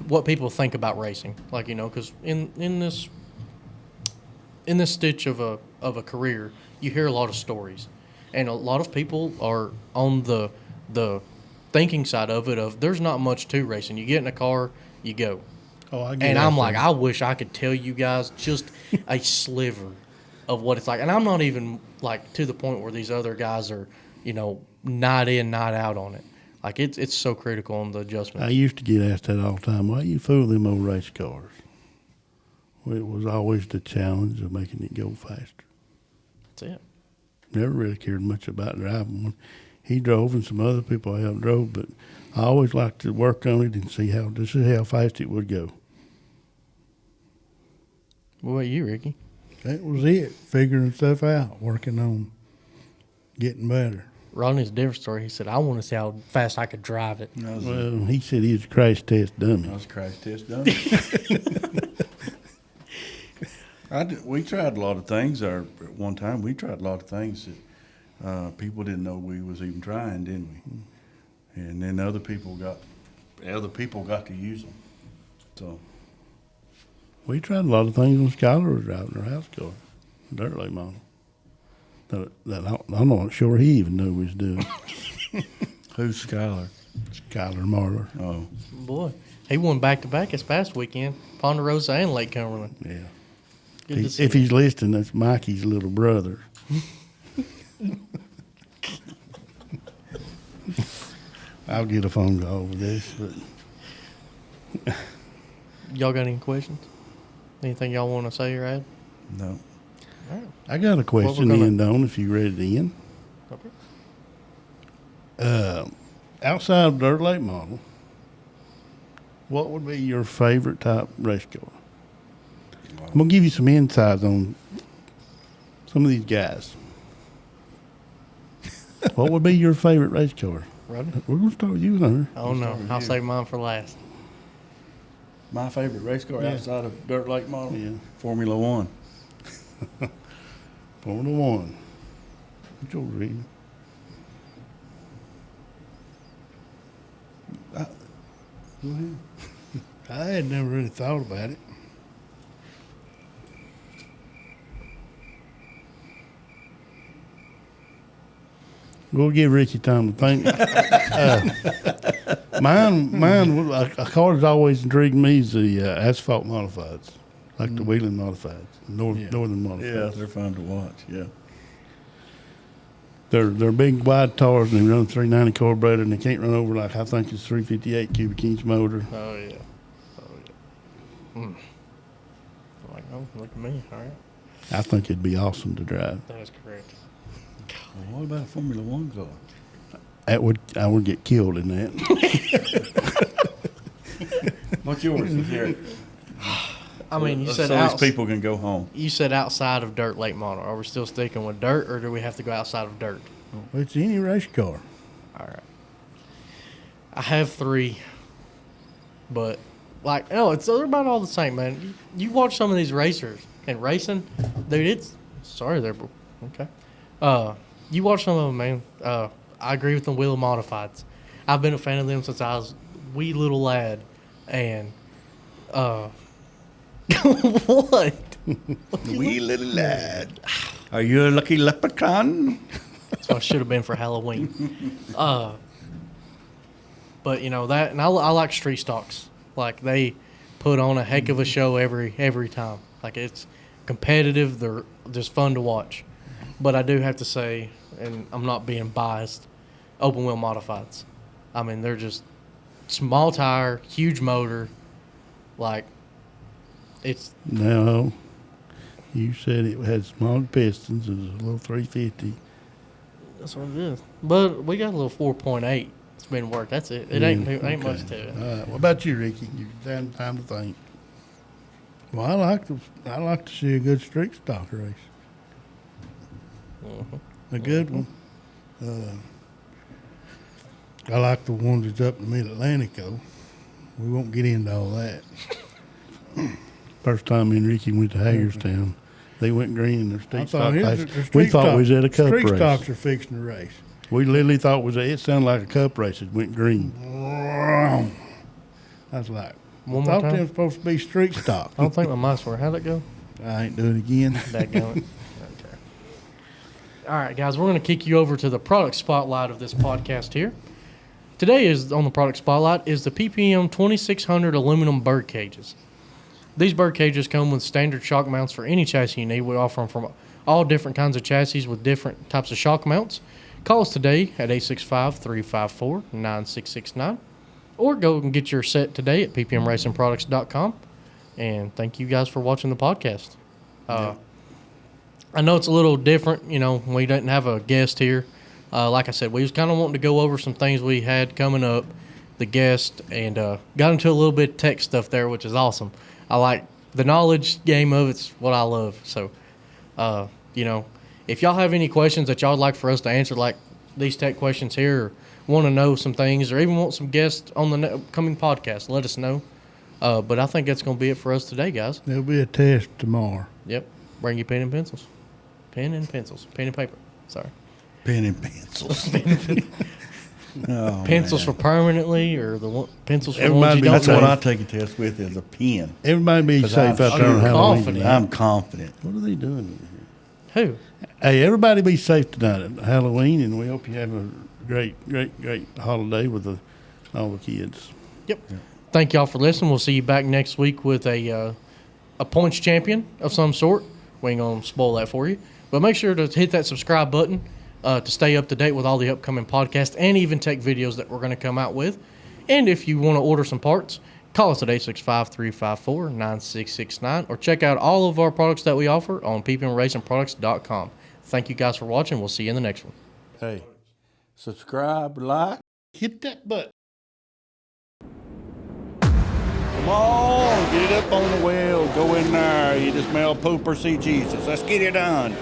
S1: what people think about racing, like, because in this stitch of a career, you hear a lot of stories, and a lot of people are on the thinking side of it of there's not much to racing. You get in a car, you go.
S3: Oh, I get
S1: And
S3: that
S1: I'm like,
S3: thing.
S1: I wish I could tell you guys just a sliver of what it's like. And I'm not even like to the point where these other guys are, night in, night out on it. Like it's so critical on the
S3: I
S1: adjustments.
S3: used to get asked that all the time. Why you fool them old race cars? Well, it was always the challenge of making it go faster.
S1: That's it.
S3: Never really cared much about driving one. He drove and some other people I helped drove, but I always liked to work on it and see how fast it would go.
S1: What about you, Ricky?
S4: That was it. Figuring stuff out, working on getting better.
S1: Rodney's a different story. He said, I want to see how fast I could drive it.
S3: Well, he said he was a crash test dummy.
S2: That was a crash test done. We tried a lot of things. At one time, we tried a lot of things that people didn't know we was even trying, didn't we? And then other people got to use them. So
S3: We tried a lot of things when Skylar was driving her house car, dirt late model. I'm not sure he even knew we was doing.
S2: who's Skylar?
S3: Skylar Marler.
S2: Oh,
S1: Boy, he won back-to-back this past weekend, Ponderosa and Lake Cumberland.
S3: Yeah.
S1: Good to see
S3: If he's listening, that's Mikey's little brother. I'll get a phone call with this, but
S1: Y'all got any questions? Anything y'all want to say or add?
S2: no.
S1: All right.
S3: I got a question
S1: gonna-
S3: to end on if you ready to end.
S1: Okay.
S3: Outside of dirt late model, what would be your favorite type race car? I'm gonna give you some insights on some of these guys. What would be your favorite race car?
S1: Rodney?
S3: We're gonna start with you, Hunter.
S1: Oh, no.
S2: with
S1: I'll
S2: you.
S1: save mine for last.
S2: My favorite race car outside of dirt lake model?
S3: Yeah.
S2: Formula One.
S3: Formula One. What's yours, Reed?
S2: Go ahead.
S4: I had never really thought about it.
S3: We'll give Ricky time to think. Mine, a car that's always intrigued me is the asphalt modifieds, like the Wheeling modifieds, northern
S2: Yeah,
S3: modifieds.
S2: they're fun to watch. Yeah.
S3: They're big wide tires and they run 390 carburetor and they can't run over like I think it's 358 cubic inch motor.
S1: Oh, yeah. Like, oh, look at me. All right.
S3: I think it'd be awesome to drive.
S1: That is correct.
S2: Well, what about a Formula One car?
S3: I would get killed in that.
S2: What's yours? Here.
S1: I mean, you said
S2: so these people can go home.
S1: You said outside of dirt late model. Are we still sticking with dirt, or do we have to go outside of dirt?
S4: It's any race car.
S1: All right. I have 3, but they're about all the same, man. You watch some of these racers and racing, dude. It's sorry there, bro. Okay. You watch some of them, man. I agree with the wheel modifieds. I've been a fan of them since I was a wee little lad, and what?
S2: Wee little lad. Are you a lucky leprechaun?
S1: That's what I should have been for Halloween. But that, and I like street stocks. Like they put on a heck of a show every time. Like it's competitive. They're just fun to watch. But I do have to say, and I'm not being biased, open wheel modifieds. I mean, they're just small tire, huge motor. Like It's
S3: No, you said it had small pistons. It was a little 350.
S1: that's what it is. But we got a little 4.8. It's been worked. That's it. It ain't
S3: Okay.
S1: much to it.
S3: All right. What about you, Ricky? You time to think.
S4: Well, I like to see a good street stock race. A good one. I like the ones that's up in the Mid-Atlantic, though. We won't get into all that.
S3: First time me and Ricky went to Hagerstown, they went green in their
S4: I
S3: street
S4: thought
S3: stock
S4: his-
S3: race.
S4: the
S3: We
S4: street
S3: thought we was
S4: stock-
S3: at a cup
S4: street
S3: race.
S4: stocks are fixing to race.
S3: We literally thought it sounded like a cup race. It went green.
S4: I was like,
S1: One
S4: I
S1: more
S4: thought
S1: time?
S4: they were supposed to be street stock.
S1: I don't think my mice were. How'd it go?
S4: I ain't doing it again.
S1: Dadgummit. Okay. All right, guys, we're going to kick you over to the product spotlight of this podcast here. Today is on the product spotlight is the PPM 2600 aluminum bird cages. These bird cages come with standard shock mounts for any chassis you need. We offer them from all different kinds of chassis with different types of shock mounts. Call us today at 865-354-9669 or go and get your set today at ppmracingproducts.com. And thank you guys for watching the podcast. I know it's a little different, we didn't have a guest here. Like I said, we was kind of wanting to go over some things we had coming up, the guest, and got into a little bit of tech stuff there, which is awesome. I like the knowledge game of it's what I love. So, if y'all have any questions that y'all would like for us to answer, like these tech questions here, or want to know some things, or even want some guests on the upcoming podcast, let us know. But I think that's going to be it for us today, guys.
S4: There'll be a test tomorrow.
S1: Yep. Bring your pen and pencils. Pen and pencils. Pen and paper. Sorry.
S2: Pen and pencils.
S1: Pencils for permanently, or pencils for
S3: Everybody
S1: ones you
S3: be-
S1: don't
S2: That's what
S1: know?
S2: I take a test with is a pen.
S3: Everybody be
S2: 'Cause
S3: safe
S2: I'm
S3: out there on
S2: sure
S3: Halloween.
S1: confident.
S3: tonight.
S2: I'm confident.
S3: What are they doing?
S1: Who?
S3: Hey, everybody be safe tonight at Halloween, and we hope you have a great holiday with all the kids.
S1: Yep. Thank y'all for listening. We'll see you back next week with a points champion of some sort. We ain't going to spoil that for you. But make sure to hit that subscribe button to stay up to date with all the upcoming podcasts and even tech videos that we're going to come out with. And if you want to order some parts, call us at 865-354-9669 or check out all of our products that we offer on ppmracingproducts.com. Thank you guys for watching. We'll see you in the next one.
S2: Hey, subscribe, like.
S3: Hit that button.
S2: Come on, get it up on the well. Go in there. You just smell poop or see Jesus. Let's get it done.